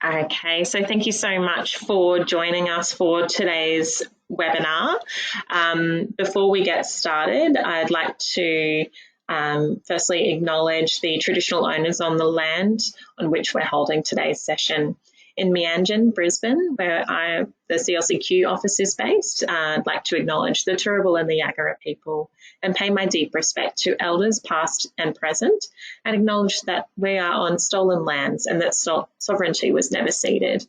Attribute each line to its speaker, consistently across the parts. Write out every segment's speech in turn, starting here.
Speaker 1: Okay, so thank you so much for joining us for today's webinar. Before we get started, I'd like to firstly acknowledge the traditional owners on the land on which we're holding today's session. In Meanjin, Brisbane, where the CLCQ office is based, I'd like to acknowledge the Turrbal and the Yagara people and pay my deep respect to elders past and present, and acknowledge that we are on stolen lands and that sovereignty was never ceded.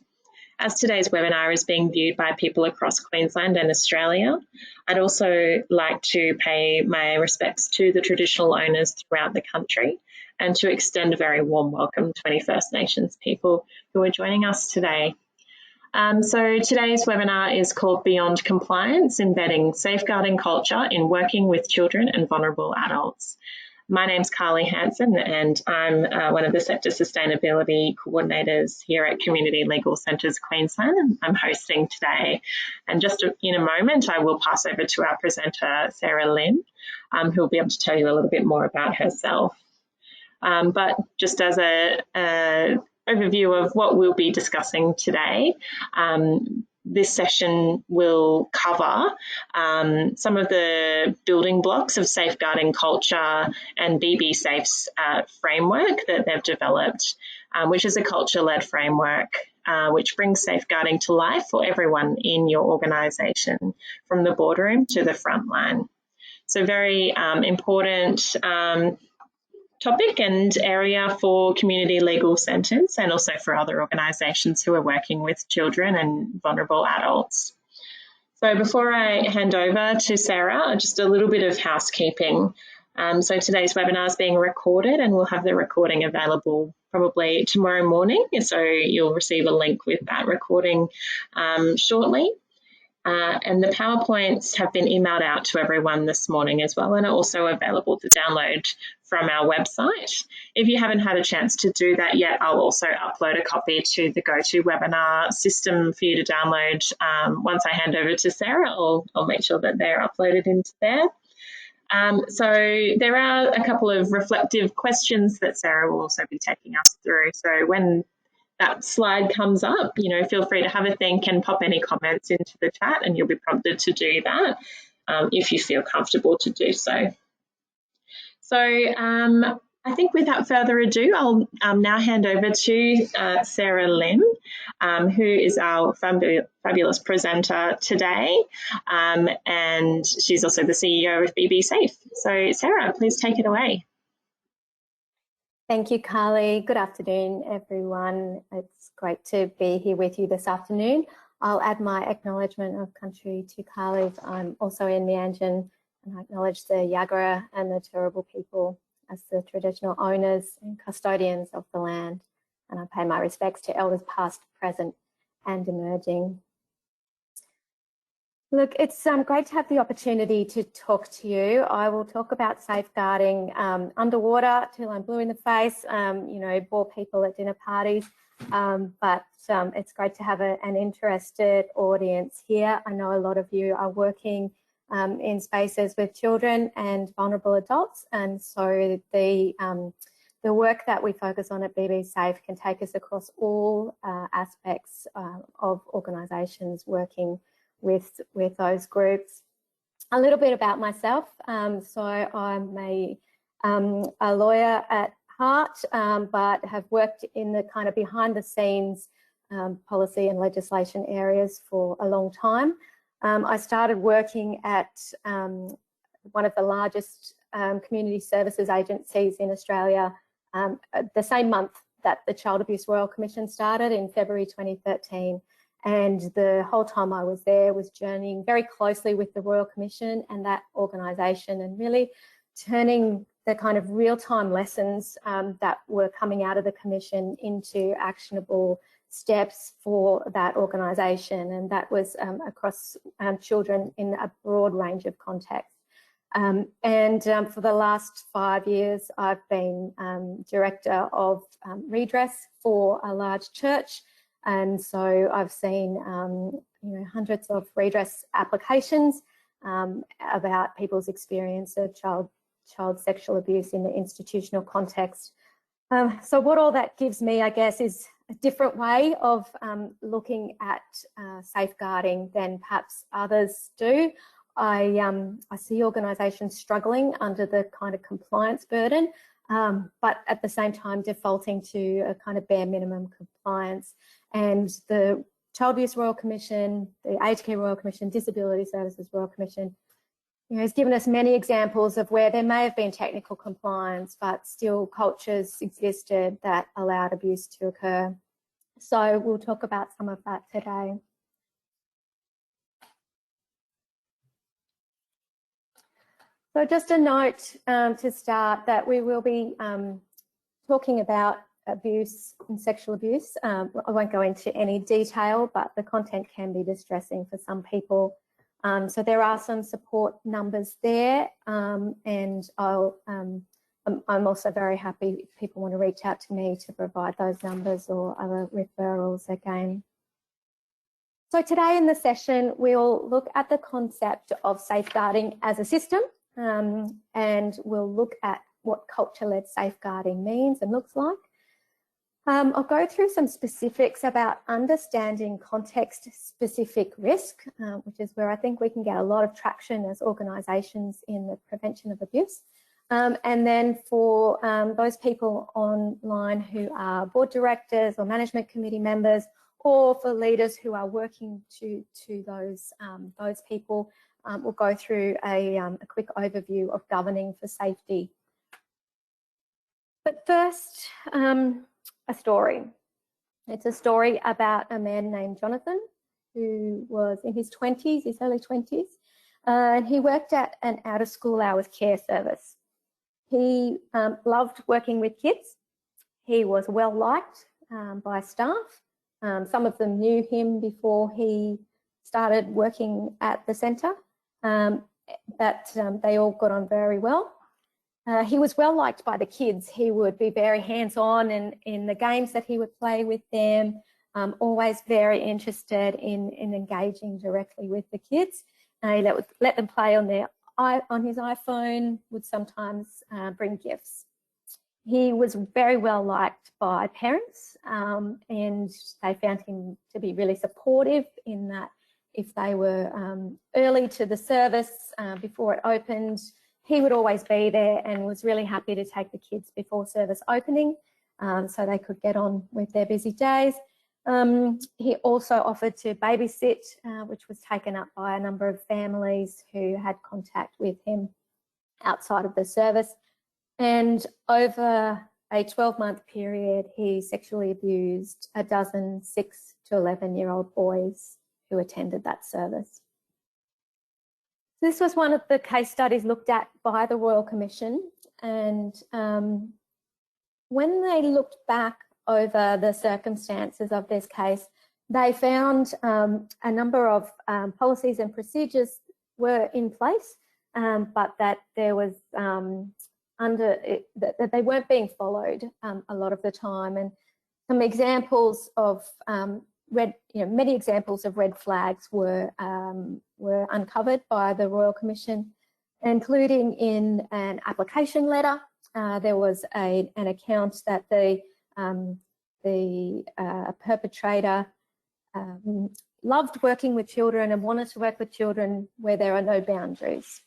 Speaker 1: As today's webinar is being viewed by people across Queensland and Australia, I'd also like to pay my respects to the traditional owners throughout the country and to extend a very warm welcome to any First Nations people who are joining us today. So today's webinar is called Beyond Compliance, Embedding Safeguarding Culture in Working with Children and Vulnerable Adults. My name's Carly Hansen and I'm one of the Sector Sustainability Coordinators here at Community Legal Centres Queensland, and I'm hosting today. And just in a moment, I will pass over to our presenter, Sarah Lynn, who will be able to tell you a little bit more about herself. But just as an overview of what we'll be discussing today, this session will cover some of the building blocks of safeguarding culture and BB Safe's framework that they've developed, which is a culture-led framework which brings safeguarding to life for everyone in your organisation, from the boardroom to the front line. So very important topic and area for community legal centres and also for other organisations who are working with children and vulnerable adults. So before I hand over to Sarah, just a little bit of housekeeping. So today's webinar is being recorded and we'll have the recording available probably tomorrow morning. So you'll receive a link with that recording shortly. And the PowerPoints have been emailed out to everyone this morning as well and are also available to download from our website. If you haven't had a chance to do that yet, I'll also upload a copy to the GoToWebinar system for you to download. Once I hand over to Sarah, I'll make sure that they're uploaded into there. So there are a couple of reflective questions that Sarah will also be taking us through. So when that slide comes up, feel free to have a think and pop any comments into the chat and you'll be prompted to do that if you feel comfortable to do so. So I think without further ado, I'll now hand over to Sarah Lynn, who is our fabulous presenter today, and she's also the CEO of BB Safe. So Sarah, please take it away.
Speaker 2: Thank you, Carly. Good afternoon, everyone. It's great to be here with you this afternoon. I'll add my acknowledgement of country to Carly's. I'm also in Meanjin, and I acknowledge the Yagara and the Turrbal people as the traditional owners and custodians of the land. And I pay my respects to elders past, present, and emerging. Look, it's great to have the opportunity to talk to you. I will talk about safeguarding underwater till I'm blue in the face, bore people at dinner parties, but it's great to have an interested audience here. I know a lot of you are working in spaces with children and vulnerable adults, and so the work that we focus on at BB Safe can take us across all aspects of organisations working with those groups. A little bit about myself. So I'm a lawyer at heart, but have worked in the kind of behind the scenes policy and legislation areas for a long time. I started working at one of the largest community services agencies in Australia the same month that the Child Abuse Royal Commission started in February 2013. And the whole time I was there was journeying very closely with the Royal Commission and that organisation, and really turning the kind of real-time lessons that were coming out of the Commission into actionable steps for that organisation. And that was across children in a broad range of contexts. For the last 5 years, I've been Director of Redress for a large church. And so I've seen, hundreds of redress applications about people's experience of child sexual abuse in the institutional context. So what all that gives me, I guess, is different way of looking at safeguarding than perhaps others do. I see organisations struggling under the kind of compliance burden, but at the same time defaulting to a kind of bare minimum compliance. And the Child Abuse Royal Commission, the Aged Care Royal Commission, Disability Services Royal Commission, has given us many examples of where there may have been technical compliance, but still cultures existed that allowed abuse to occur. So we'll talk about some of that today. So just a note to start that we will be talking about abuse and sexual abuse. I won't go into any detail, but the content can be distressing for some people. So there are some support numbers there, and I'm also very happy if people want to reach out to me to provide those numbers or other referrals again. So today in the session, we'll look at the concept of safeguarding as a system, and we'll look at what culture-led safeguarding means and looks like. I'll go through some specifics about understanding context-specific risk, which is where I think we can get a lot of traction as organisations in the prevention of abuse. And then for those people online who are board directors or management committee members, or for leaders who are working to those people, we'll go through a quick overview of governing for safety. But first, a story. It's a story about a man named Jonathan who was in his 20s, his early 20s, and he worked at an out-of-school hours care service. He loved working with kids. He was well liked by staff. Some of them knew him before he started working at the centre, but they all got on very well. He was well liked by the kids. He would be very hands-on in the games that he would play with them, always very interested in engaging directly with the kids. He would let them play on his iPhone, would sometimes bring gifts. He was very well liked by parents, and they found him to be really supportive in that if they were early to the service before it opened, he would always be there and was really happy to take the kids before service opening so they could get on with their busy days. He also offered to babysit, which was taken up by a number of families who had contact with him outside of the service. And over a 12-month period, he sexually abused a dozen 6 to 11-year-old boys who attended that service. This was one of the case studies looked at by the Royal Commission, and when they looked back over the circumstances of this case, they found a number of policies and procedures were in place, but that there was that they weren't being followed a lot of the time. And some examples of many examples of red flags were uncovered by the Royal Commission, including in an application letter. There was an account that the perpetrator loved working with children and wanted to work with children where there are no boundaries.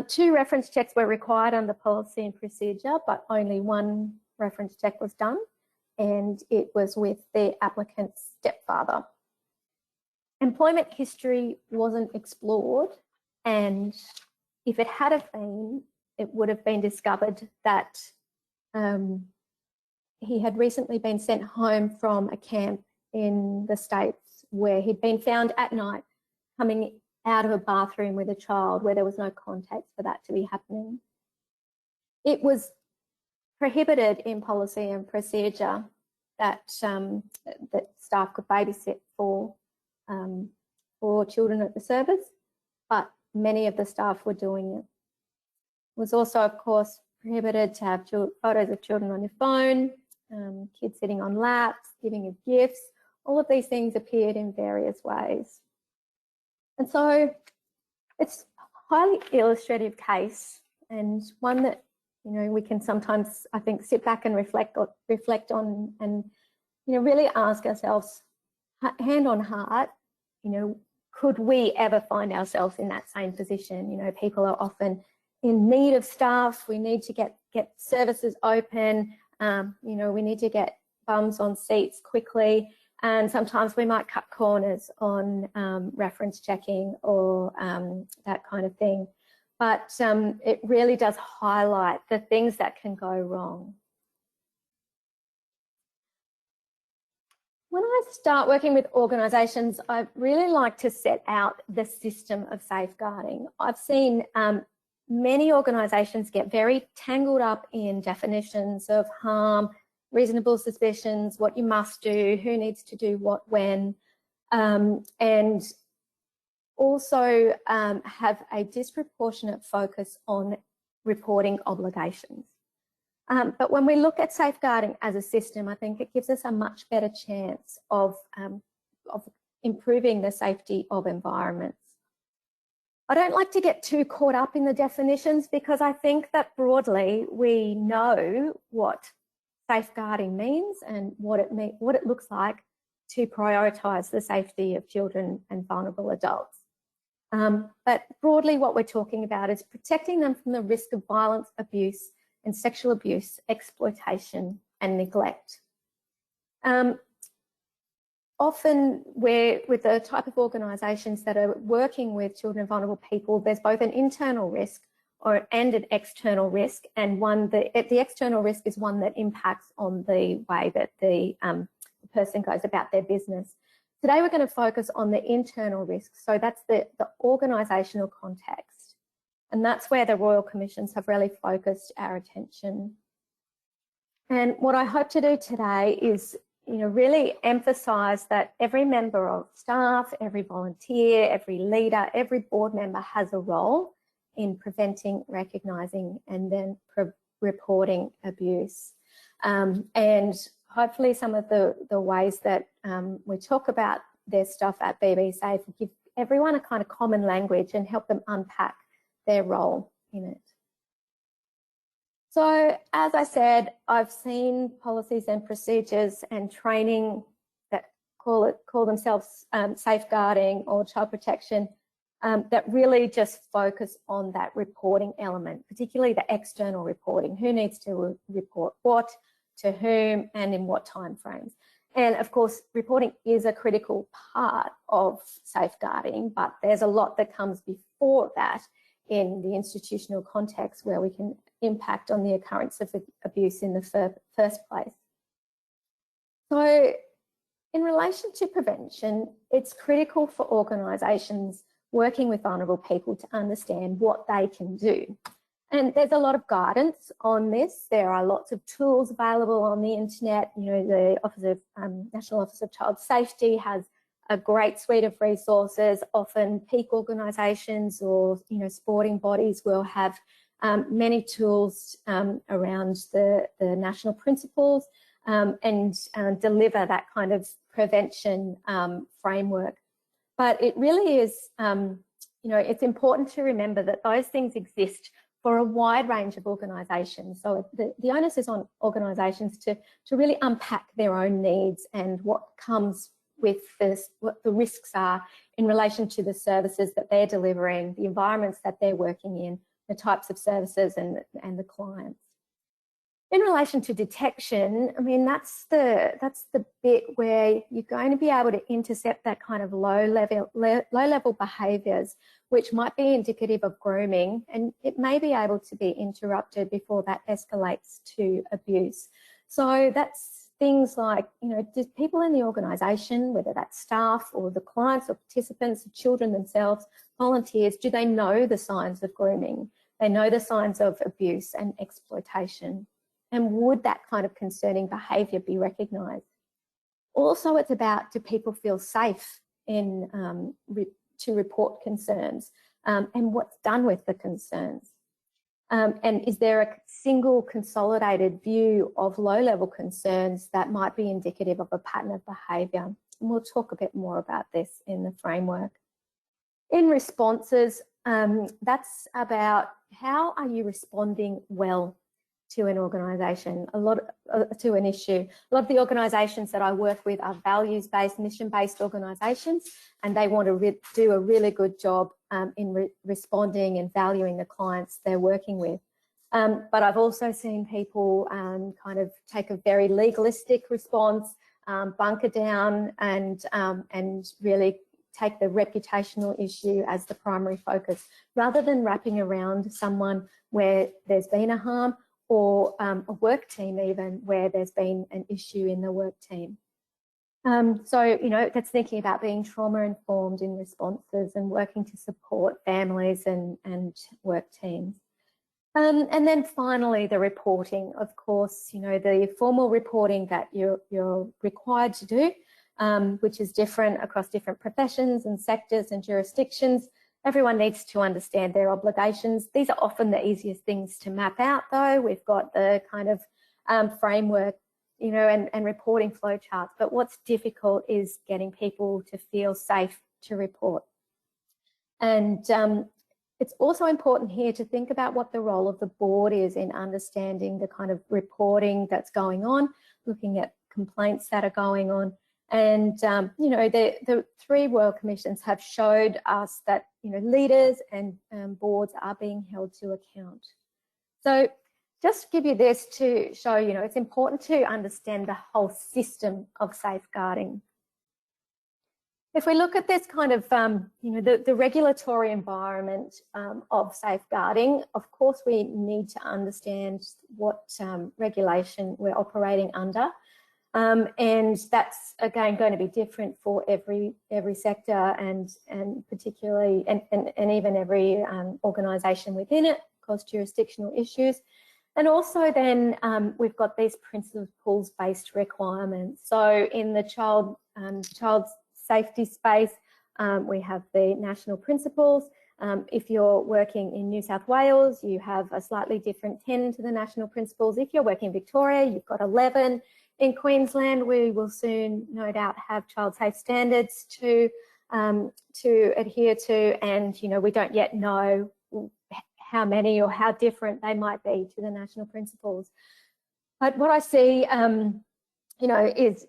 Speaker 2: 2 reference checks were required under policy and procedure, but only 1 reference check was done, and it was with the applicant's stepfather. Employment history wasn't explored, and if it had have been, it would have been discovered that he had recently been sent home from a camp in the States where he'd been found at night coming out of a bathroom with a child where there was no context for that to be happening. It was prohibited in policy and procedure that that staff could babysit for children at the service, but many of the staff were doing it. It was also, of course, prohibited to have photos of children on your phone, kids sitting on laps, giving of gifts. All of these things appeared in various ways. And so it's a highly illustrative case, and one that we can sometimes, I think, sit back and reflect on and really ask ourselves, hand on heart, could we ever find ourselves in that same position? People are often in need of staff. We need to get services open. We need to get bums on seats quickly. And sometimes we might cut corners on reference checking or that kind of thing. But it really does highlight the things that can go wrong. When I start working with organisations, I really like to set out the system of safeguarding. I've seen many organisations get very tangled up in definitions of harm, reasonable suspicions, what you must do, who needs to do what when, and also have a disproportionate focus on reporting obligations. But when we look at safeguarding as a system, I think it gives us a much better chance of improving the safety of environments. I don't like to get too caught up in the definitions because I think that broadly we know what safeguarding means and what it looks like to prioritise the safety of children and vulnerable adults. But broadly what we're talking about is protecting them from the risk of violence, abuse and sexual abuse, exploitation and neglect. Often with the type of organisations that are working with children and vulnerable people, there's both an internal risk and an external risk, and the external risk is one that impacts on the way that the person goes about their business. Today we're going to focus on the internal risk, so that's the organisational context, and that's where the Royal Commissions have really focused our attention. And what I hope to do today is really emphasise that every member of staff, every volunteer, every leader, every board member has a role in preventing, recognising and then reporting abuse. And hopefully some of the ways that we talk about their stuff at BB Safe will give everyone a kind of common language and help them unpack their role in it. So, as I said, I've seen policies and procedures and training that call themselves safeguarding or child protection that really just focus on that reporting element, particularly the external reporting. Who needs to report what, to whom, and in what timeframes. And of course, reporting is a critical part of safeguarding, but there's a lot that comes before that in the institutional context where we can impact on the occurrence of abuse in the first place. So in relation to prevention, it's critical for organisations working with vulnerable people to understand what they can do. And there's a lot of guidance on this. There are lots of tools available on the internet. The National Office of Child Safety has a great suite of resources. Often peak organisations or sporting bodies will have many tools around the national principles and deliver that kind of prevention framework. But it really is, it's important to remember that those things exist for a wide range of organisations. So the onus is on organisations to really unpack their own needs and what comes with this, what the risks are in relation to the services that they're delivering, the environments that they're working in, the types of services and the clients. In relation to detection, I mean, that's the bit where you're going to be able to intercept that kind of low level behaviours, which might be indicative of grooming, and it may be able to be interrupted before that escalates to abuse. So that's things like, do people in the organisation, whether that's staff or the clients or participants, the children themselves, volunteers, do they know the signs of grooming? They know the signs of abuse and exploitation. And would that kind of concerning behaviour be recognised? Also, it's about, do people feel safe in to report concerns and what's done with the concerns? And is there a single consolidated view of low-level concerns that might be indicative of a pattern of behaviour? And we'll talk a bit more about this in the framework. In responses, that's about how are you responding well? to an organisation, to an issue. A lot of the organisations that I work with are values-based, mission-based organisations, and they want to do a really good job in responding and valuing the clients they're working with. But I've also seen people kind of take a very legalistic response, bunker down, and really take the reputational issue as the primary focus, rather than wrapping around someone where there's been a harm, or a work team even where there's been an issue in the work team. So, you know, that's thinking about being trauma informed in responses and working to support families and work teams. And then finally, the reporting. Of course, you know, the formal reporting that you're required to do, which is different across different professions and sectors and jurisdictions. Everyone needs to understand their obligations. These are often the easiest things to map out, though. We've got the kind of framework, you know, and reporting flowcharts. But what's difficult is getting people to feel safe to report. And it's also important here to think about what the role of the board is in understanding the kind of reporting that's going on, looking at complaints that are going on. And, you know, the 3 Royal Commissions have showed us that, you know, leaders and boards are being held to account. So just to give you this to show, you know, it's important to understand the whole system of safeguarding. If we look at this kind of, you know, the regulatory environment of safeguarding, of course, we need to understand what regulation we're operating under. And that's again going to be different for every sector and particularly and even every organisation within it, cause jurisdictional issues. And also then we've got these principles-based requirements. So in the child safety space, we have the national principles. If you're working in New South Wales, you have a slightly different 10 to the national principles. If you're working in Victoria, you've got 11. In Queensland, we will soon, no doubt, have child safe standards to adhere to, and you know, we don't yet know how many or how different they might be to the national principles. But what I see, you know, is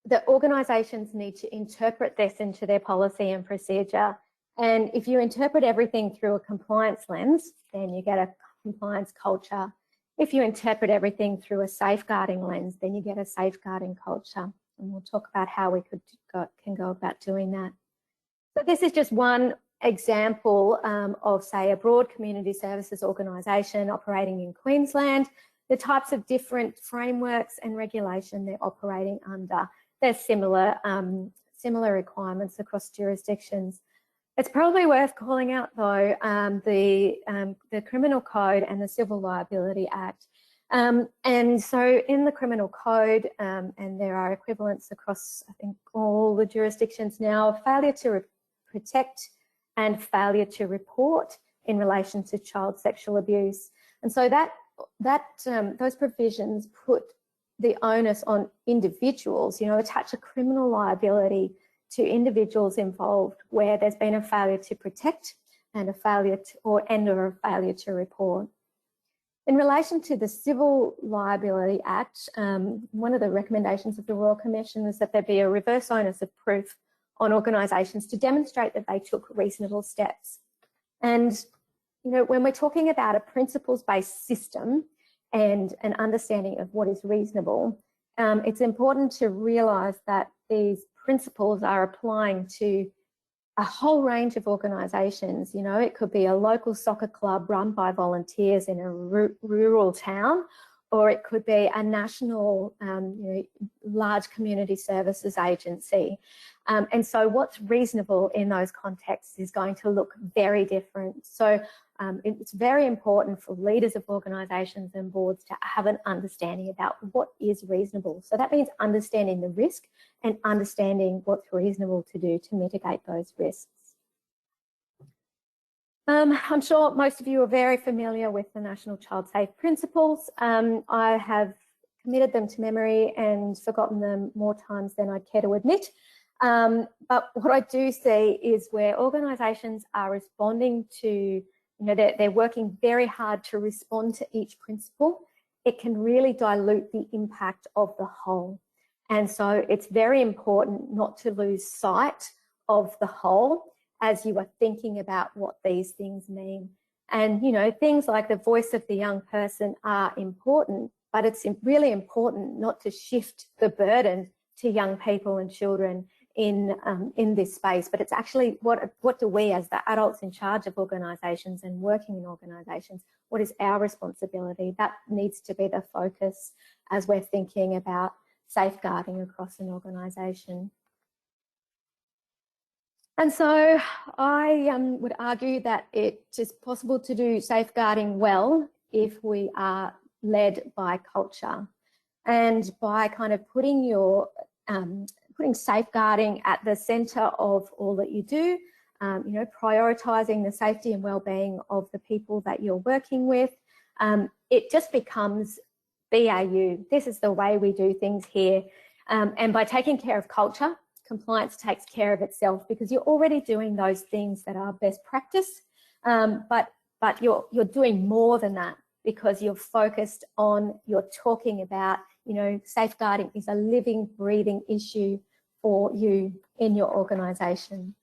Speaker 2: that organisations need to interpret this into their policy and procedure. And if you interpret everything through a compliance lens, then you get a compliance culture. If you interpret everything through a safeguarding lens, then you get a safeguarding culture. And we'll talk about how we can go about doing that. So this is just one example of, say, a broad community services organisation operating in Queensland, the types of different frameworks and regulation they're operating under. There's similar requirements across jurisdictions. It's probably worth calling out, though, the Criminal Code and the Civil Liability Act. And so in the Criminal Code, and there are equivalents across, I think, all the jurisdictions now, failure to protect and failure to report in relation to child sexual abuse. And so those provisions put the onus on individuals, you know, attach a criminal liability to individuals involved where there's been a failure to protect and a failure to report. In relation to the Civil Liability Act, one of the recommendations of the Royal Commission is that there be a reverse onus of proof on organisations to demonstrate that they took reasonable steps. And, you know, when we're talking about a principles-based system and an understanding of what is reasonable, it's important to realise that these principles are applying to a whole range of organisations. You know, it could be a local soccer club run by volunteers in a rural town, or it could be a national, you know, large community services agency. And so what's reasonable in those contexts is going to look very different. So it's very important for leaders of organisations and boards to have an understanding about what is reasonable. So that means understanding the risk and understanding what's reasonable to do to mitigate those risks. I'm sure most of you are very familiar with the National Child Safe Principles. I have committed them to memory and forgotten them more times than I'd care to admit. But what I do see is where organisations are responding to, you they're working very hard to respond to each principle, it can really dilute the impact of the whole. And so it's very important not to lose sight of the whole as you are thinking about what these things mean. And, things like the voice of the young person are important, but it's really important not to shift the burden to young people and children in this space. But it's actually what do we, as the adults in charge of organisations and working in organisations, what is our responsibility? That needs to be the focus as we're thinking about safeguarding across an organisation. And so I would argue that it is possible to do safeguarding well if we are led by culture, and by kind of putting safeguarding at the centre of all that you do, prioritising the safety and well-being of the people that you're working with. It just becomes BAU. This is the way we do things here. And by taking care of culture, compliance takes care of itself, because you're already doing those things that are best practice, but you're doing more than that, because you're focused on, you're talking about, safeguarding is a living, breathing issue for you in your organisation.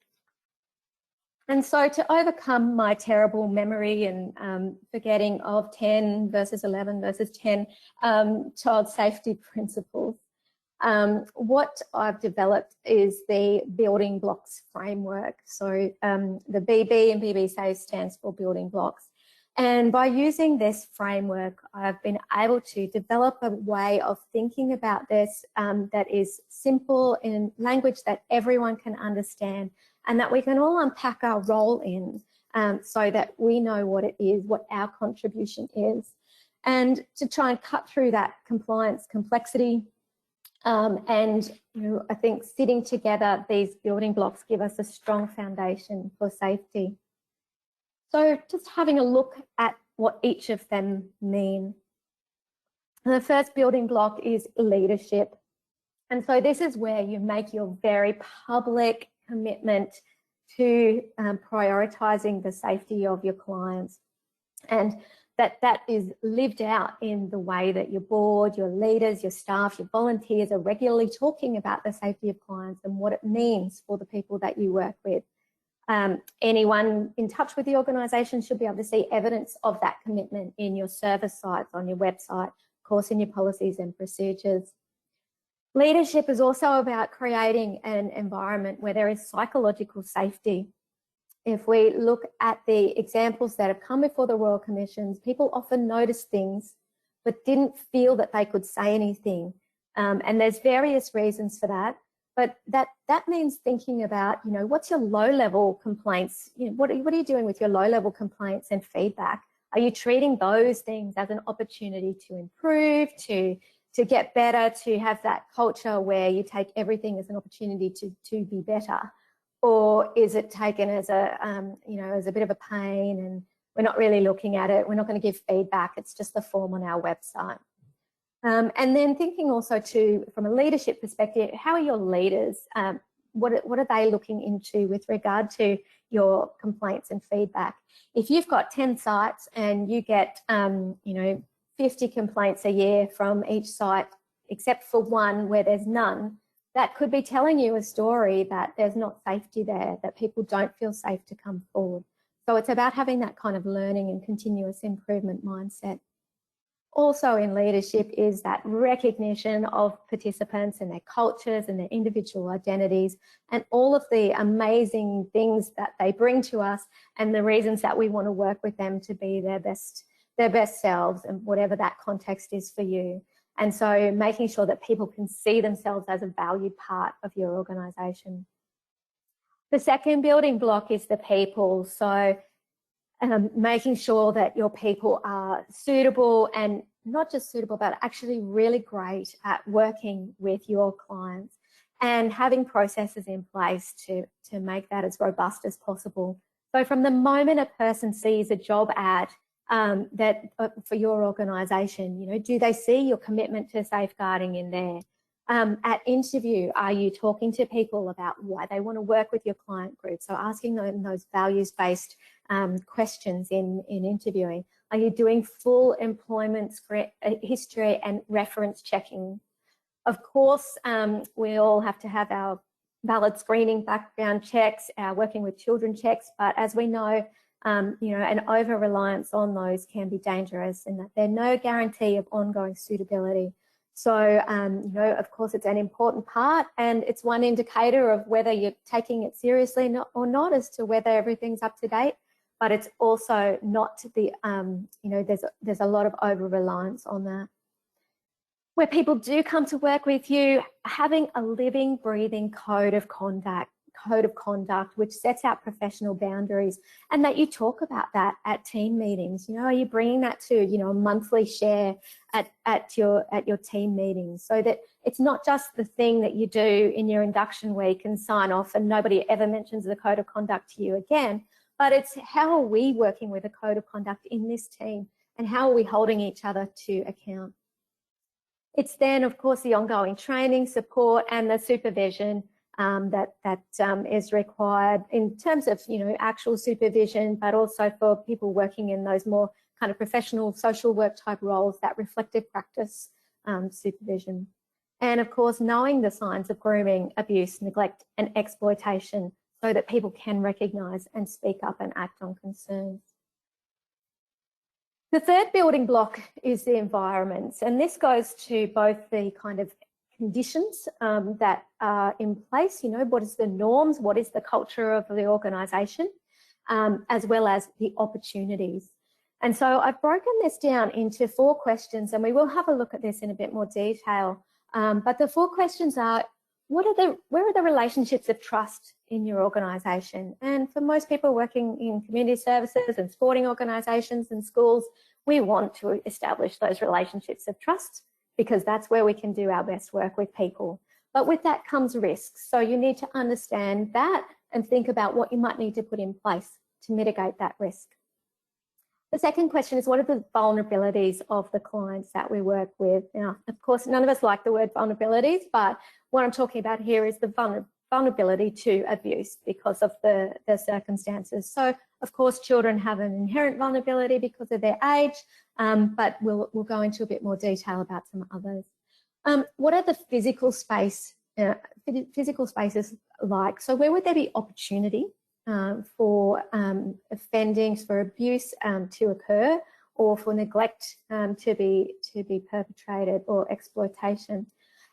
Speaker 2: And so to overcome my terrible memory and forgetting of 10 versus 11 versus 10 child safety principles, what I've developed is the building blocks framework. So the BB and BB stands for building blocks. And by using this framework, I've been able to develop a way of thinking about this that is simple, in language that everyone can understand, and that we can all unpack our role in, so that we know what it is, what our contribution is, and to try and cut through that compliance complexity. And I think sitting together, these building blocks give us a strong foundation for safety. So just having a look at what each of them mean. And the first building block is leadership. And so this is where you make your very public commitment to prioritising the safety of your clients, and that is lived out in the way that your board, your leaders, your staff, your volunteers are regularly talking about the safety of clients and what it means for the people that you work with. Anyone in touch with the organisation should be able to see evidence of that commitment in your service sites, on your website, of course in your policies and procedures. Leadership is also about creating an environment where there is psychological safety. If we look at the examples that have come before the Royal Commissions, people often noticed things but didn't feel that they could say anything. And there's various reasons for that. But that means thinking about, what's your low-level complaints? What are you doing with your low-level complaints and feedback? Are you treating those things as an opportunity to improve, to get better, to have that culture where you take everything as an opportunity to be better? Or is it taken as as a bit of a pain, and we're not really looking at it, we're not going to give feedback, it's just the form on our website? And then thinking also from a leadership perspective, how are your leaders? What are they looking into with regard to your complaints and feedback? If you've got 10 sites and you get 50 complaints a year from each site, except for one where there's none, that could be telling you a story that there's not safety there, that people don't feel safe to come forward. So it's about having that kind of learning and continuous improvement mindset. Also in leadership is that recognition of participants and their cultures and their individual identities and all of the amazing things that they bring to us, and the reasons that we want to work with them to be their best selves, and whatever that context is for you. And so making sure that people can see themselves as a valued part of your organisation. The second building block is the people. So making sure that your people are suitable, and not just suitable, but actually really great at working with your clients, and having processes in place to make that as robust as possible. So from the moment a person sees a job ad for your organisation, do they see your commitment to safeguarding in there? At interview, are you talking to people about why they want to work with your client group? So asking them those values-based questions in interviewing? Are you doing full employment history and reference checking? Of course, we all have to have our valid screening background checks, our working with children checks, but as we know, you know, an over-reliance on those can be dangerous, and that there's no guarantee of ongoing suitability. So, you know, of course, it's an important part, and it's one indicator of whether you're taking it seriously or not as to whether everything's up to date. But it's also not the, you know, there's a lot of over-reliance on that. Where people do come to work with you, having a living, breathing code of conduct which sets out professional boundaries, and that you talk about that at team meetings. You know, are you bringing that to, you know, a monthly share at your team meetings, so that it's not just the thing that you do in your induction week and sign off and nobody ever mentions the code of conduct to you again, but it's how are we working with a code of conduct in this team, and how are we holding each other to account. It's then, of course, the ongoing training, support, and the supervision that is required in terms of, you know, actual supervision, but also for people working in those more kind of professional social work type roles, that reflective practice supervision. And of course, knowing the signs of grooming, abuse, neglect, and exploitation, so that people can recognise and speak up and act on concerns. The third building block is the environments, and this goes to both the kind of conditions that are in place, you know, what is the norms, what is the culture of the organisation, as well as the opportunities. And so I've broken this down into 4 questions, and we will have a look at this in a bit more detail. But the 4 questions are, where are the relationships of trust in your organisation? And for most people working in community services and sporting organisations and schools, we want to establish those relationships of trust, because that's where we can do our best work with people. But with that comes risks. So you need to understand that and think about what you might need to put in place to mitigate that risk. The second question is, what are the vulnerabilities of the clients that we work with? Now, of course, none of us like the word vulnerabilities, but what I'm talking about here is the vulnerability to abuse because of the circumstances. So, of course, children have an inherent vulnerability because of their age, but we'll go into a bit more detail about some others. What are the physical spaces like? So where would there be opportunity for offendings, for abuse to occur, or for neglect to be perpetrated, or exploitation?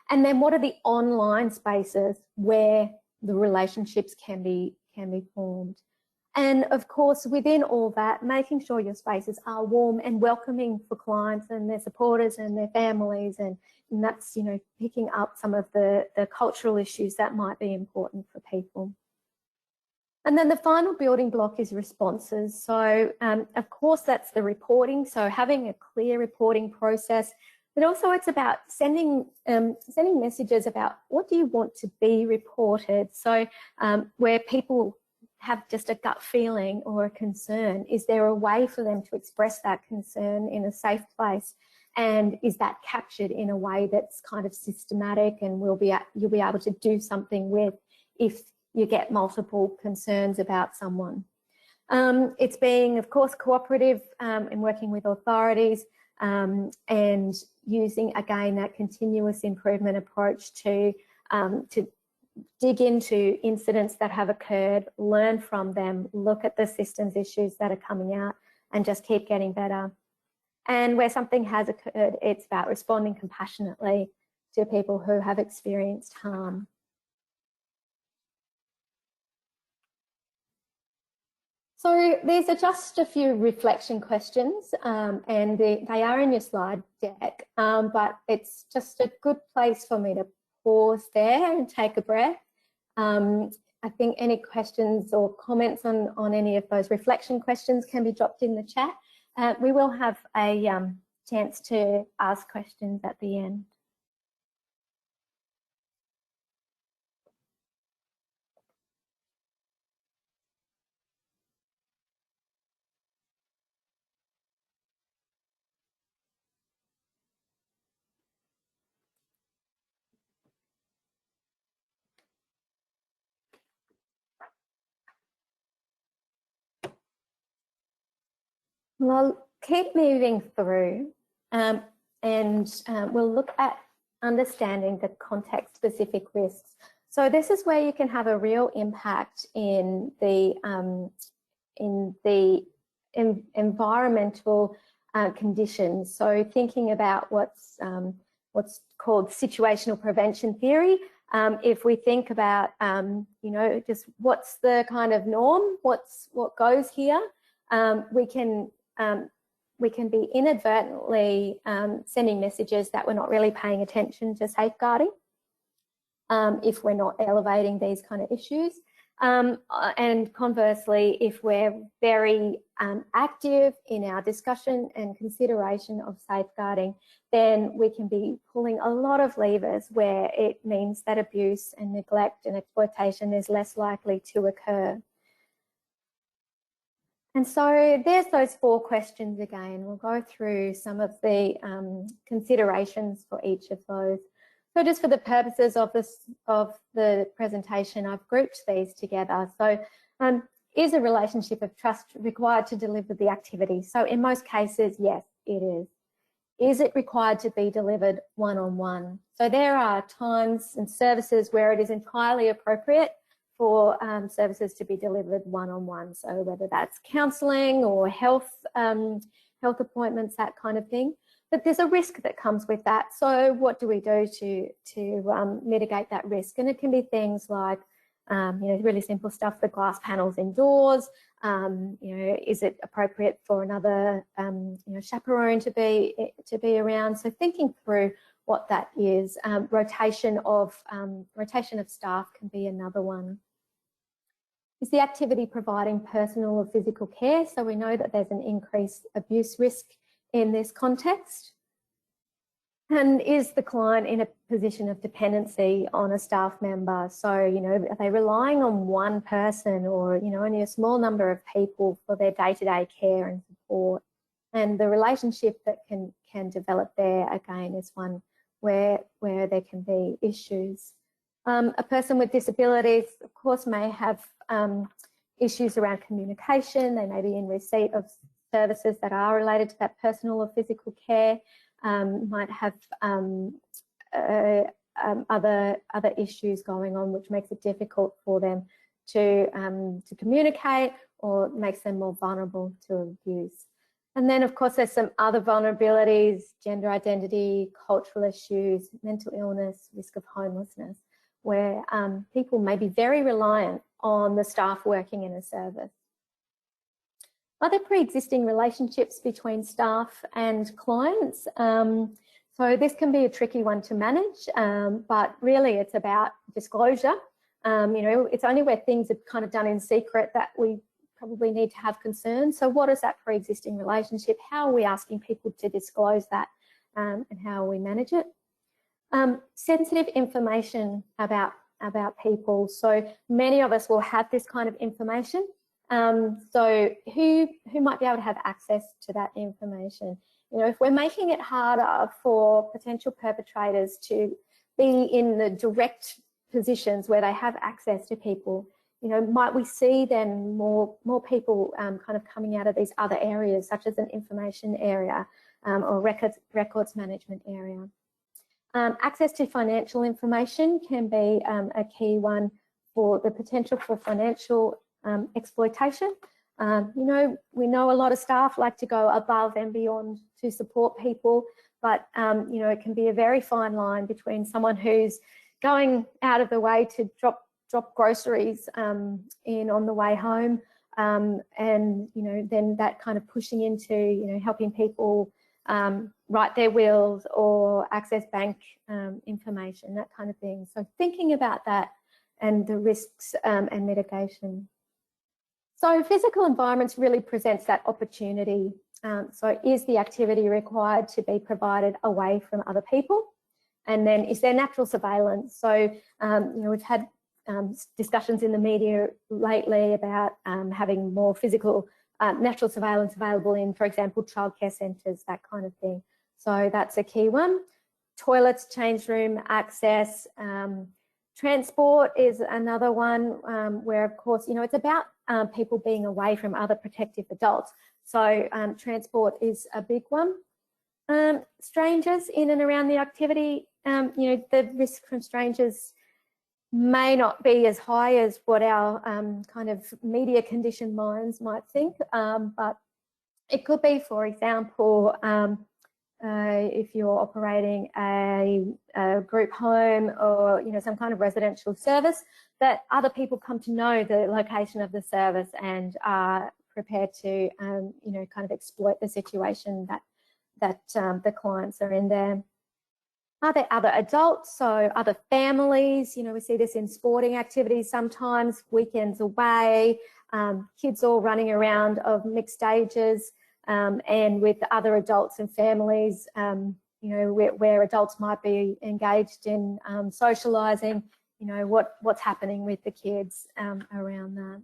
Speaker 2: And then what are the online spaces where the relationships can be formed? And of course, within all that, making sure your spaces are warm and welcoming for clients and their supporters and their families, and that's, you know, picking up some of the cultural issues that might be important for people. And then the final building block is responses. So, of course, that's the reporting. So having a clear reporting process, but also it's about sending messages about what do you want to be reported. So where people have just a gut feeling or a concern, is there a way for them to express that concern in a safe place? And is that captured in a way that's kind of systematic, and you'll be able to do something with if you get multiple concerns about someone? It's being, of course, cooperative in working with authorities, and using, again, that continuous improvement approach to dig into incidents that have occurred, learn from them, look at the systems issues that are coming out, and just keep getting better. And where something has occurred, it's about responding compassionately to people who have experienced harm. So these are just a few reflection questions, and they are in your slide deck, but it's just a good place for me to pause there and take a breath. I think any questions or comments on any of those reflection questions can be dropped in the chat. We will have a chance to ask questions at the end. Well, I'll keep moving through and we'll look at understanding the context-specific risks. So this is where you can have a real impact in the environmental conditions. So thinking about what's called situational prevention theory. If we think about, you know, just what's the kind of norm, what goes here, we can be inadvertently sending messages that we're not really paying attention to safeguarding if we're not elevating these kind of issues. And conversely, if we're very active in our discussion and consideration of safeguarding, then we can be pulling a lot of levers where it means that abuse and neglect and exploitation is less likely to occur. And so there's those 4 questions again. We'll go through some of the considerations for each of those. So just for the purposes of the presentation, I've grouped these together. So is a relationship of trust required to deliver the activity? So in most cases, yes, it is. Is it required to be delivered one-on-one? So there are times and services where it is entirely appropriate for services to be delivered one-on-one. So whether that's counselling or health appointments, that kind of thing. But there's a risk that comes with that. So what do we do to mitigate that risk? And it can be things like, you know, really simple stuff, the glass panels indoors. You know, is it appropriate for another, you know, chaperone to be around? So thinking through what that is. Rotation of staff can be another one. Is the activity providing personal or physical care? So we know that there's an increased abuse risk in this context. And is the client in a position of dependency on a staff member? So, you know, are they relying on one person or, you know, only a small number of people for their day-to-day care and support? And the relationship that can develop there, again, is one where there can be issues. A person with disabilities, of course, may have issues around communication. They may be in receipt of services that are related to that personal or physical care, might have other issues going on, which makes it difficult for them to communicate or makes them more vulnerable to abuse. And then, of course, there's some other vulnerabilities: gender identity, cultural issues, mental illness, risk of homelessness, where people may be very reliant on the staff working in a service. Are there pre-existing relationships between staff and clients? So this can be a tricky one to manage, but really it's about disclosure. You know, it's only where things are kind of done in secret that we probably need to have concerns. So what is that pre-existing relationship? How are we asking people to disclose that, and how we manage it? Sensitive information about people. So many of us will have this kind of information. So who might be able to have access to that information? You know, if we're making it harder for potential perpetrators to be in the direct positions where they have access to people, you know, might we see then more people kind of coming out of these other areas, such as an information area or records management area? Access to financial information can be a key one for the potential for financial exploitation. You know, we know a lot of staff like to go above and beyond to support people, but you know, it can be a very fine line between someone who's going out of the way to drop groceries in on the way home, and you know, then that kind of pushing into, you know, helping people write their wills or access bank information, that kind of thing. So thinking about that and the risks and mitigation. So physical environments really presents that opportunity. So is the activity required to be provided away from other people? And then is there natural surveillance? So, you know, we've had discussions in the media lately about having more physical natural surveillance available in, for example, childcare centres, that kind of thing. So that's a key one. Toilets, change room access. Transport is another one where, of course, you know, it's about people being away from other protective adults. So transport is a big one. Strangers in and around the activity, you know, the risk from strangers may not be as high as what our kind of media conditioned minds might think, but it could be, for example, if you're operating a group home or, you know, some kind of residential service, that other people come to know the location of the service and are prepared to, you know, kind of exploit the situation that the clients are in there. Are there other adults, so other families? You know, we see this in sporting activities sometimes, weekends away, kids all running around of mixed ages, and with other adults and families, you know, where adults might be engaged in socialising, you know, what's happening with the kids around that.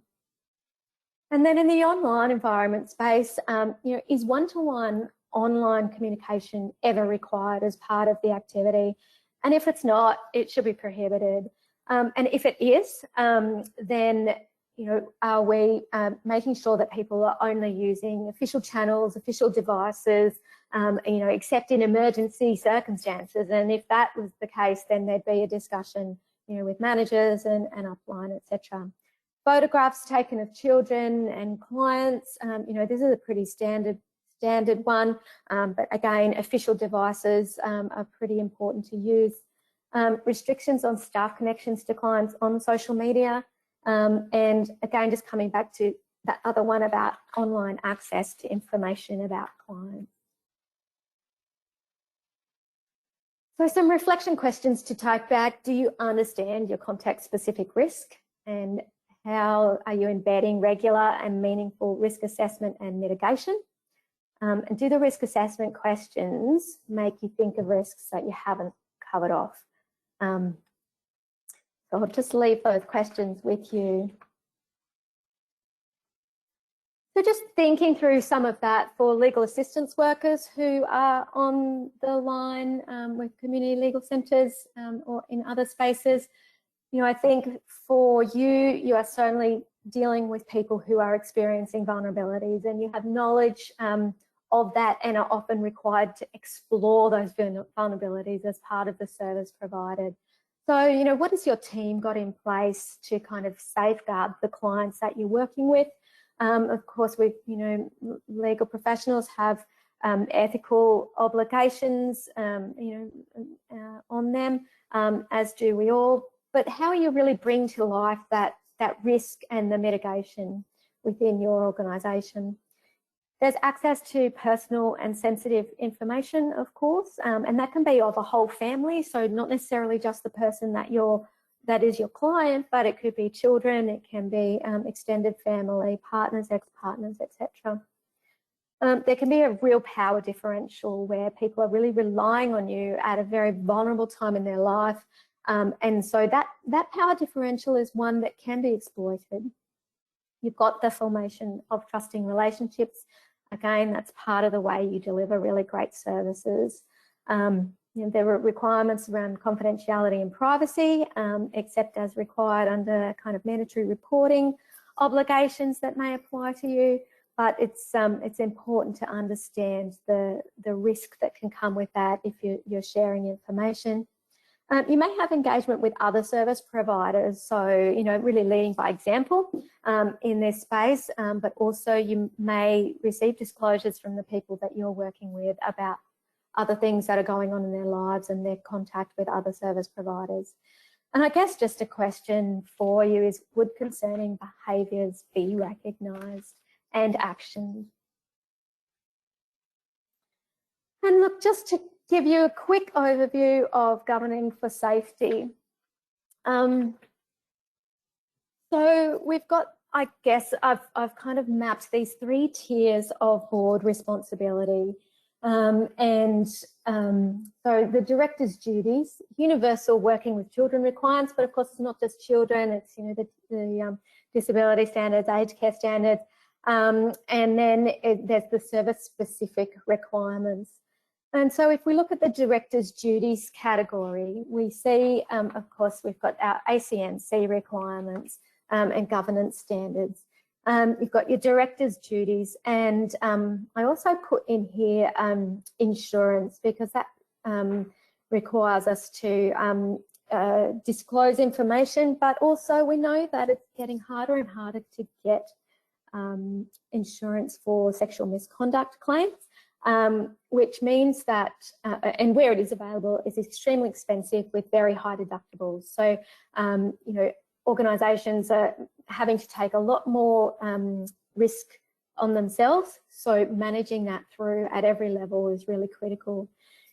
Speaker 2: And then in the online environment space, you know, is one-to-one online communication ever required as part of the activity? And if it's not, it should be prohibited. And if it is, then, you know, are we making sure that people are only using official channels, official devices, you know, except in emergency circumstances? And if that was the case, then there'd be a discussion, you know, with managers and upline, etc. Photographs taken of children and clients, you know, this is a pretty standard one, but again, official devices are pretty important to use. Restrictions on staff connections to clients on social media, and again, just coming back to that other one about online access to information about clients. So some reflection questions to take back. Do you understand your context-specific risk, and how are you embedding regular and meaningful risk assessment and mitigation? And do the risk assessment questions make you think of risks that you haven't covered off? So I'll just leave those questions with you. So just thinking through some of that for legal assistance workers who are on the line with community legal centres or in other spaces, you know, I think for you, you are certainly dealing with people who are experiencing vulnerabilities, and you have knowledge of that and are often required to explore those vulnerabilities as part of the service provided. So, you know, what has your team got in place to kind of safeguard the clients that you're working with? Of course, we, you know, legal professionals have ethical obligations, you know, on them, as do we all. But how are you really bringing to life that risk and the mitigation within your organisation? There's access to personal and sensitive information, of course, and that can be of a whole family, so not necessarily just the person that is your client, but it could be children, it can be extended family, partners, ex-partners, etc. There can be a real power differential where people are really relying on you at a very vulnerable time in their life, and so that power differential is one that can be exploited. You've got the formation of trusting relationships. Again, that's part of the way you deliver really great services. You know, there are requirements around confidentiality and privacy, except as required under kind of mandatory reporting obligations that may apply to you. But it's important to understand the risk that can come with that if you're sharing information. You may have engagement with other service providers, so, you know, really leading by example in this space, but also you may receive disclosures from the people that you're working with about other things that are going on in their lives and their contact with other service providers. And I guess just a question for you is, would concerning behaviours be recognised and actioned? And look, just to give you a quick overview of governing for safety. So we've got, I guess, I've kind of mapped these 3 tiers of board responsibility. So the director's duties, universal working with children requirements, but of course it's not just children, it's, you know, the disability standards, aged care standards, and then there's the service specific requirements. And so if we look at the director's duties category, we see, of course, we've got our ACNC requirements and governance standards. You've got your director's duties, and I also put in here insurance, because that requires us to disclose information, but also we know that it's getting harder and harder to get insurance for sexual misconduct claims, which means that, and where it is available, is extremely expensive with very high deductibles. So, you know, organisations are having to take a lot more risk on themselves. So managing that through at every level is really critical.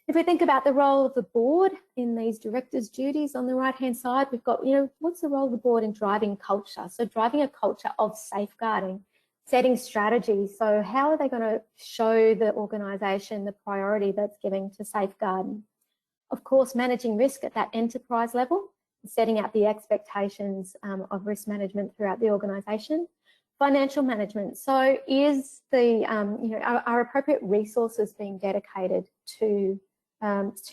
Speaker 2: If we think about the role of the board in these directors' duties, on the right-hand side, we've got, you know, what's the role of the board in driving culture? So driving a culture of safeguarding, setting strategy. So how are they going to show the organisation the priority that's giving to safeguarding? Of course, managing risk at that enterprise level, setting out the expectations of risk management throughout the organisation. Financial management. So is the, you know, are appropriate resources being dedicated to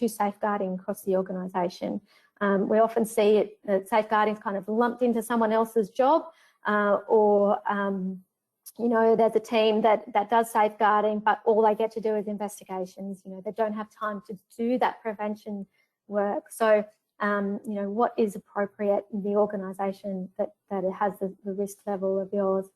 Speaker 2: safeguarding across the organisation? We often see it, that safeguarding is kind of lumped into someone else's job, or you know, there's a team that does safeguarding, but all they get to do is investigations. You know, they don't have time to do that prevention work. So, you know, what is appropriate in the organisation that it has the risk level of yours?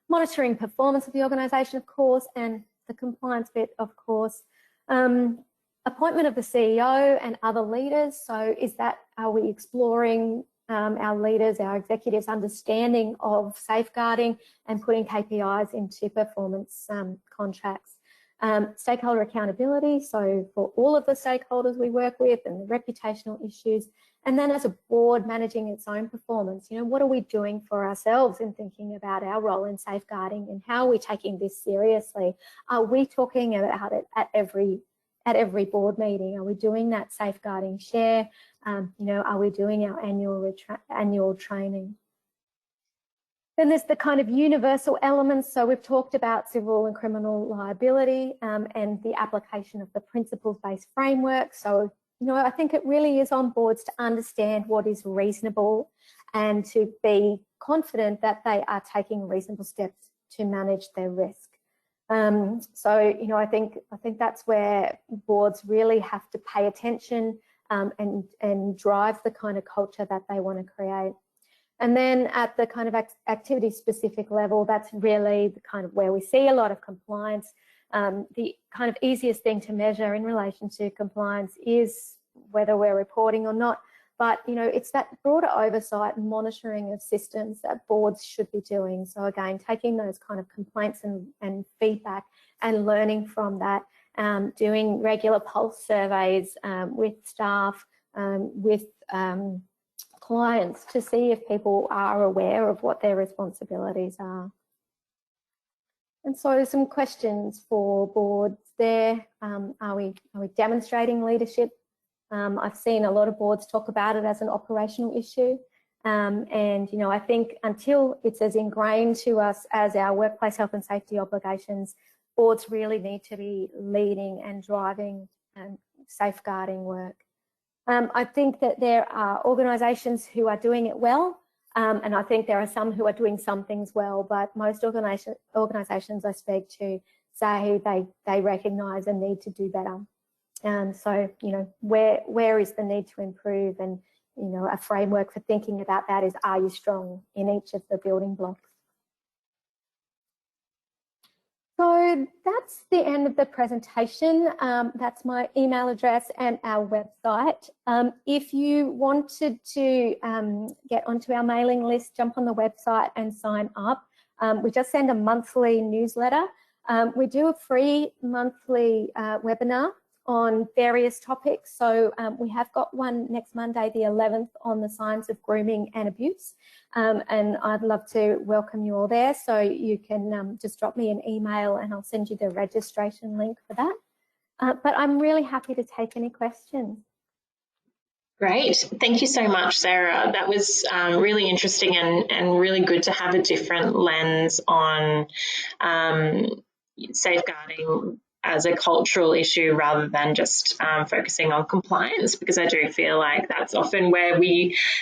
Speaker 2: Monitoring performance of the organisation, of course, and the compliance bit, of course. Appointment of the CEO and other leaders. So is that, are we exploring our leaders, our executives' understanding of safeguarding and putting KPIs into performance contracts? Stakeholder accountability, so for all of the stakeholders we work with, and the reputational issues. And then as a board, managing its own performance. You know, what are we doing for ourselves in thinking about our role in safeguarding, and how are we taking this seriously? Are we talking about it at every board meeting? Are we doing that safeguarding share? You know, are we doing our annual training? Then there's the kind of universal elements. So we've talked about civil and criminal liability, and the application of the principles-based framework. So, you know, I think it really is on boards to understand what is reasonable and to be confident that they are taking reasonable steps to manage their risk. So, you know, I think that's where boards really have to pay attention and drive the kind of culture that they want to create. And then at the kind of activity specific level, that's really the kind of where we see a lot of compliance. The kind of easiest thing to measure in relation to compliance is whether we're reporting or not. But, you know, it's that broader oversight and monitoring of systems that boards should be doing. So again, taking those kind of complaints and feedback and learning from that, doing regular pulse surveys with staff, with clients, to see if people are aware of what their responsibilities are. And so some questions for boards there. Are we demonstrating leadership? I've seen a lot of boards talk about it as an operational issue. And, you know, I think until it's as ingrained to us as our workplace health and safety obligations, boards really need to be leading and driving safeguarding work. I think that there are organisations who are doing it well, and I think there are some who are doing some things well, but most organisations I speak to say they recognise a need to do better. So, you know, where is the need to improve? And, you know, a framework for thinking about that is, are you strong in each of the building blocks? So that's the end of the presentation. That's my email address and our website. If you wanted to get onto our mailing list, jump on the website and sign up. We just send a monthly newsletter. We do a free monthly webinar on various topics. So we have got one next Monday, the 11th, on the signs of grooming and abuse. And I'd love to welcome you all there. So you can just drop me an email and I'll send you the registration link for that. But I'm really happy to take any questions.
Speaker 1: Great. Thank you so much, Sarah. That was really interesting and really good to have a different lens on safeguarding as a cultural issue rather than just focusing on compliance, because I do feel like that's often where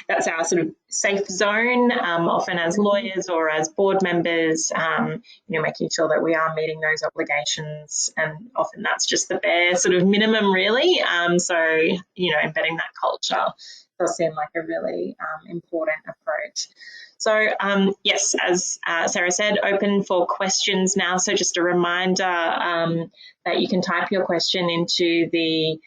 Speaker 1: that's our sort of safe zone, often as lawyers or as board members, making sure that we are meeting those obligations, and often that's just the bare sort of minimum really. So, embedding that culture does seem like a really important approach. So, yes, as Sarah said, open for questions now. So just a reminder that you can type your question into the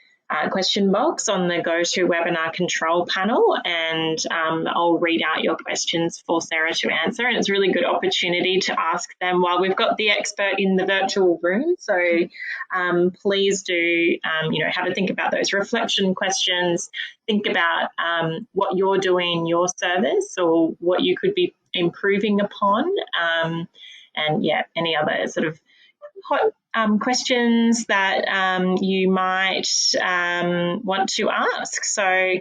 Speaker 1: question box on the GoToWebinar control panel, and I'll read out your questions for Sarah to answer. And it's a really good opportunity to ask them while we've got the expert in the virtual room. So please do, have a think about those reflection questions. Think about what you're doing in your service or what you could be improving upon, and any other sort of hot questions that you might want to ask. So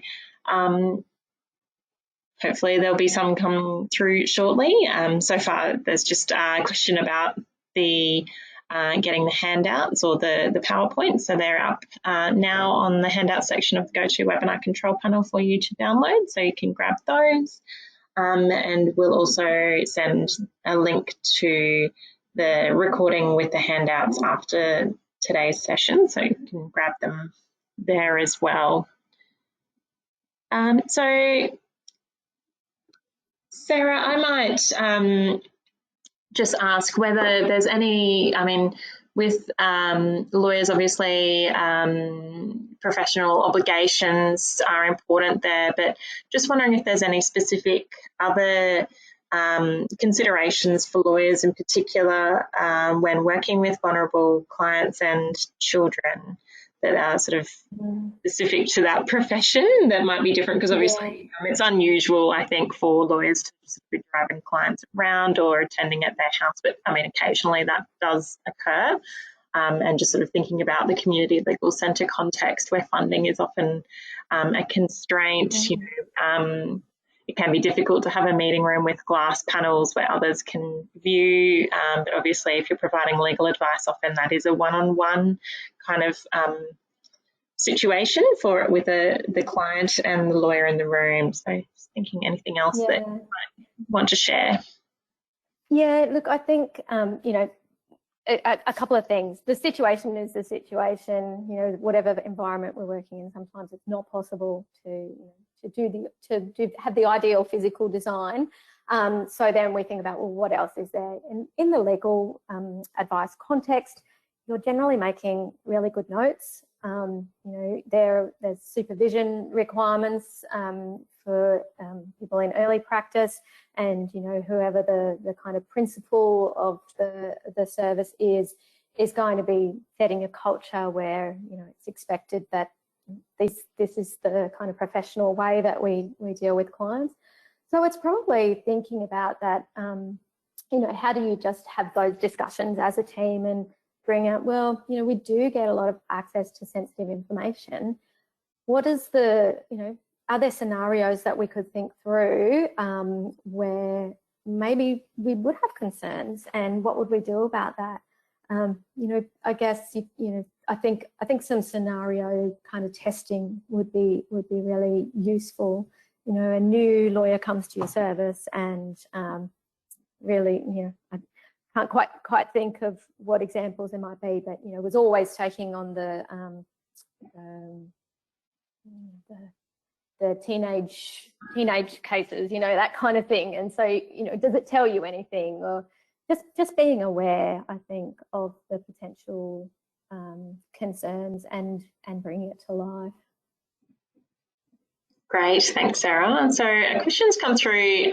Speaker 1: hopefully there'll be some come through shortly. So far there's just a question about the getting the handouts or the PowerPoint. So they're up now on the handout section of the GoToWebinar control panel for you to download, so you can grab those. And we'll also send a link to the recording with the handouts after today's session, so you can grab them there as well. So Sarah, I might just ask whether there's any, with lawyers, obviously, professional obligations are important there, but just wondering if there's any specific other considerations for lawyers in particular when working with vulnerable clients and children that are sort of specific to that profession that might be different, because obviously it's unusual, I think, for lawyers to just be driving clients around or attending at their house, but occasionally that does occur. And just sort of thinking about the community legal centre context where funding is often a constraint. It can be difficult to have a meeting room with glass panels where others can view, but obviously if you're providing legal advice, often that is a one-on-one kind of situation with the client and the lawyer in the room. So just thinking anything else that you might want to share.
Speaker 2: Yeah, look, I think, a couple of things. The situation is the situation, whatever environment we're working in, sometimes it's not possible to have the ideal physical design. So then we think about, well, what else is there? In the legal advice context, you're generally making really good notes. There's supervision requirements for people in early practice, and whoever the kind of principal of the service is going to be setting a culture where it's expected that this is the kind of professional way that we deal with clients. So it's probably thinking about that. How do you just have those discussions as a team and bring out, well, we do get a lot of access to sensitive information. What is are there scenarios that we could think through where maybe we would have concerns, and what would we do about that? I guess I think some scenario kind of testing would be really useful. A new lawyer comes to your service, and really, I can't quite think of what examples there might be, but was always taking on the teenage cases, that kind of thing. And so, does it tell you anything? Or just being aware, I think, of the potential concerns and bringing it to life.
Speaker 1: Great, thanks, Sarah. So a question's come through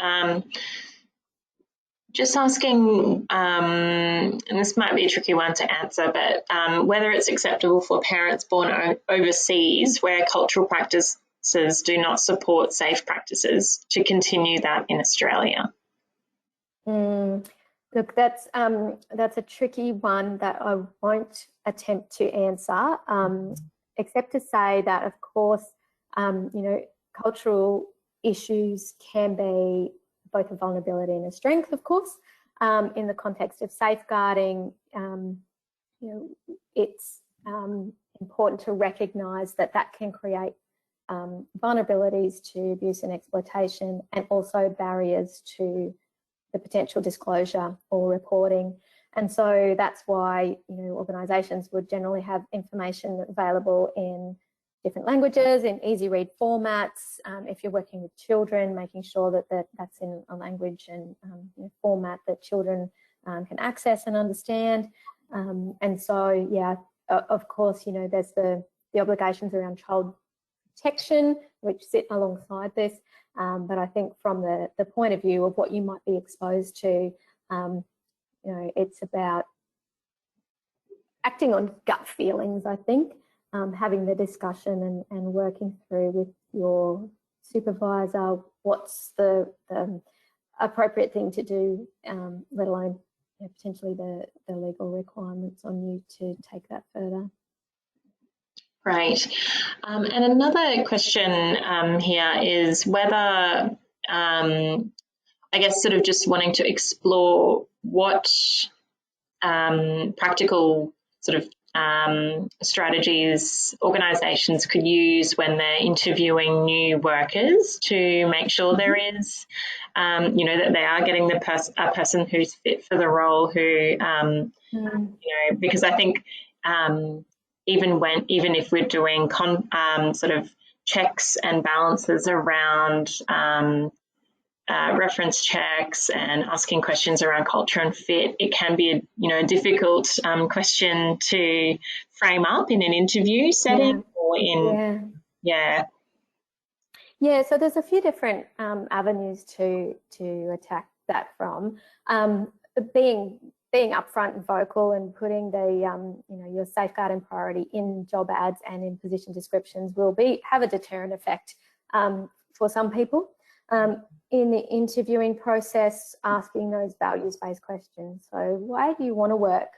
Speaker 1: just asking, and this might be a tricky one to answer, but whether it's acceptable for parents born overseas where cultural practices do not support safe practices to continue that in Australia.
Speaker 2: Look, that's a tricky one that I won't attempt to answer, except to say that, of course, cultural issues can be both a vulnerability and a strength, of course, in the context of safeguarding. it's important to recognise that that can create vulnerabilities to abuse and exploitation, and also barriers to the potential disclosure or reporting. And so that's why, organisations would generally have information available in different languages, in easy read formats. If you're working with children, making sure that that's in a language and format that children can access and understand. And so, yeah, of course, there's the obligations around child protection, which sit alongside this. But I think from the point of view of what you might be exposed to, it's about acting on gut feelings, I think, having the discussion and working through with your supervisor what's the appropriate thing to do, let alone potentially the legal requirements on you to take that further.
Speaker 1: Great. And another question here is whether, I guess, sort of just wanting to explore what practical sort of strategies organisations could use when they're interviewing new workers to make sure there is, that they are getting a person who's fit for the role, who, because I think even if we're doing sort of checks and balances around reference checks and asking questions around culture and fit, it can be a difficult question to frame up in an interview setting or in
Speaker 2: so there's a few different avenues to attack that from. Being upfront and vocal and putting the your safeguarding priority in job ads and in position descriptions will have a deterrent effect for some people. In the interviewing process, asking those values-based questions. So why do you want to work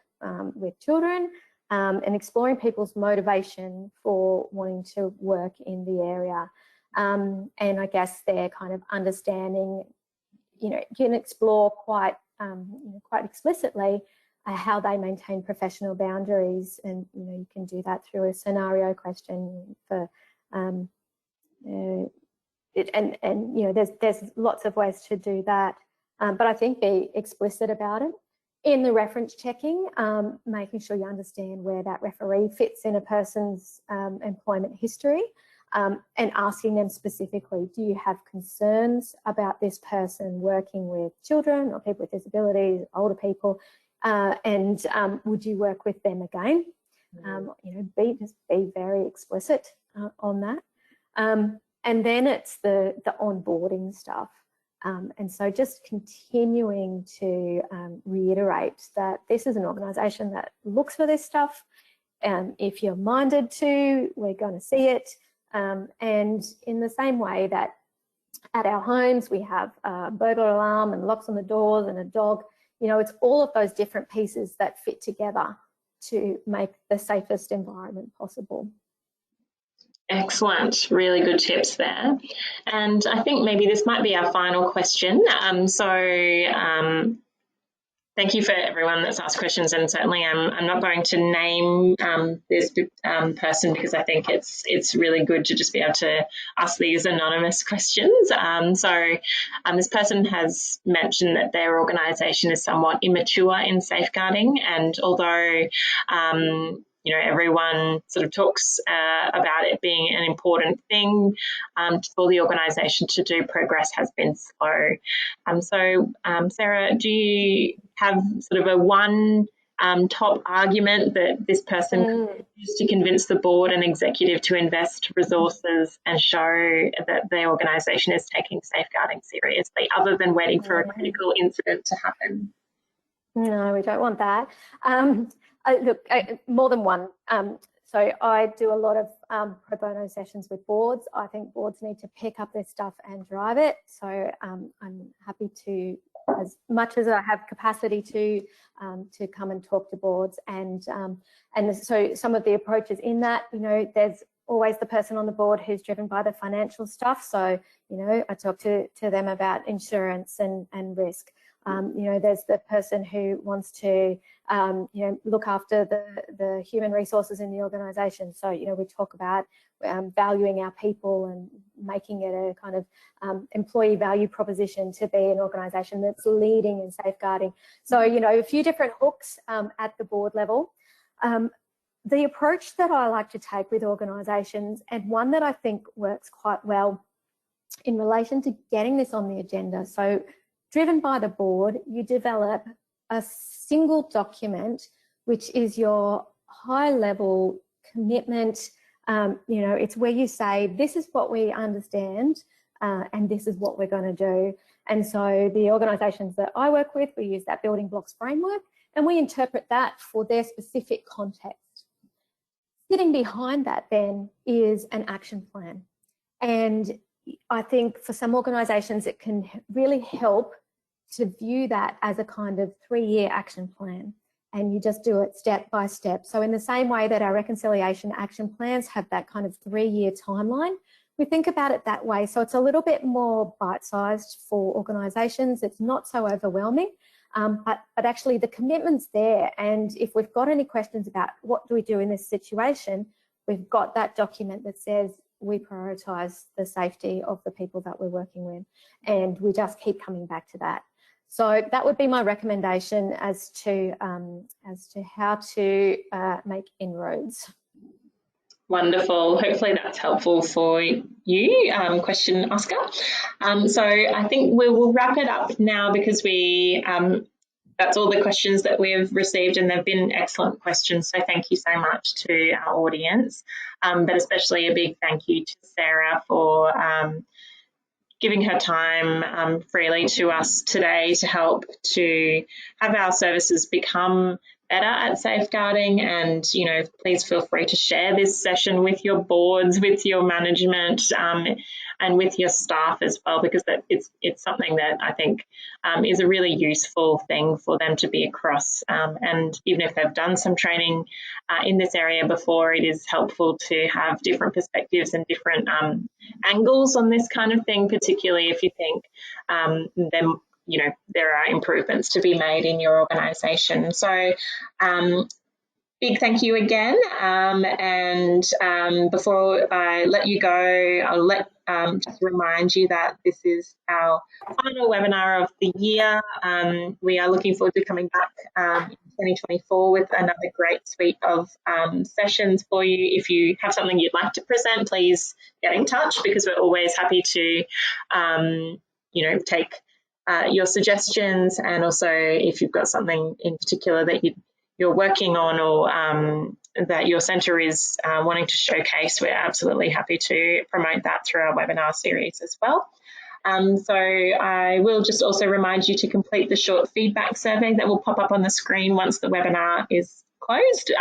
Speaker 2: with children, and exploring people's motivation for wanting to work in the area. And I guess they're kind of understanding, you can explore quite explicitly how they maintain professional boundaries, and you can do that through a scenario question for there's lots of ways to do that, but I think be explicit about it. In the reference checking, making sure you understand where that referee fits in a person's employment history, and asking them specifically, do you have concerns about this person working with children or people with disabilities, older people, and would you work with them again? Just be very explicit on that. And then it's the onboarding stuff. And so just continuing to reiterate that this is an organisation that looks for this stuff. If you're minded to, we're going to see it. And in the same way that at our homes we have a burglar alarm and locks on the doors and a dog, it's all of those different pieces that fit together to make the safest environment possible.
Speaker 1: Excellent, really good tips there. And I think maybe this might be our final question. Thank you for everyone that's asked questions, and certainly I'm not going to name this person because I think it's really good to just be able to ask these anonymous questions. This person has mentioned that their organisation is somewhat immature in safeguarding, and although everyone sort of talks about it being an important thing for the organisation to do, progress has been slow. Sarah, do you have sort of a one top argument that this person could use to convince the board and executive to invest resources and show that the organisation is taking safeguarding seriously, other than waiting for a critical incident to happen?
Speaker 2: No, we don't want that. More than one. So I do a lot of pro bono sessions with boards. I think boards need to pick up this stuff and drive it. So I'm happy to, as much as I have capacity to come and talk to boards. And so some of the approaches in that, there's always the person on the board who's driven by the financial stuff. So, I talk to them about insurance and risk. There's the person who wants to, look after the human resources in the organisation. So, we talk about valuing our people and making it a kind of employee value proposition to be an organisation that's leading and safeguarding. So, a few different hooks at the board level. The approach that I like to take with organisations, and one that I think works quite well in relation to getting this on the agenda. So, driven by the board, you develop a single document, which is your high-level commitment. It's where you say, this is what we understand and this is what we're going to do. And so the organisations that I work with, we use that building blocks framework and we interpret that for their specific context. Sitting behind that then is an action plan. And I think for some organisations, it can really help to view that as a kind of 3-year action plan, and you just do it step by step. So in the same way that our reconciliation action plans have that kind of 3-year timeline, we think about it that way. So it's a little bit more bite-sized for organisations. It's not so overwhelming, but actually the commitment's there. And if we've got any questions about what do we do in this situation, we've got that document that says we prioritise the safety of the people that we're working with, and we just keep coming back to that. So that would be my recommendation as to how to make inroads.
Speaker 1: Wonderful. Hopefully that's helpful for you, question Oscar. So I think we will wrap it up now because that's all the questions that we've received, and they've been excellent questions. So thank you so much to our audience, but especially a big thank you to Sarah for giving her time freely to us today to help to have our services become better at safeguarding. And, please feel free to share this session with your boards, with your management, and with your staff as well, because it's something that I think is a really useful thing for them to be across. And even if they've done some training in this area before, it is helpful to have different perspectives and different angles on this kind of thing, particularly if you think there are improvements to be made in your organisation. So big thank you again. And before I let you go, I'll just remind you that this is our final webinar of the year. We are looking forward to coming back in 2024 with another great suite of sessions for you. If you have something you'd like to present, please get in touch, because we're always happy to, take your suggestions, and also if you've got something in particular that you're working on or that your centre is wanting to showcase, we're absolutely happy to promote that through our webinar series as well. So I will just also remind you to complete the short feedback survey that will pop up on the screen once the webinar is closed.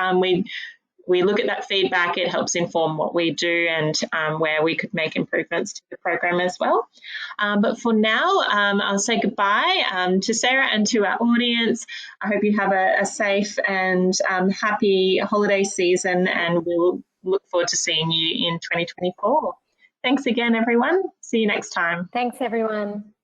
Speaker 1: We look at that feedback, it helps inform what we do and where we could make improvements to the program as well. But for now, I'll say goodbye to Sarah and to our audience. I hope you have a safe and happy holiday season, and we'll look forward to seeing you in 2024. Thanks again, everyone. See you next time.
Speaker 2: Thanks, everyone.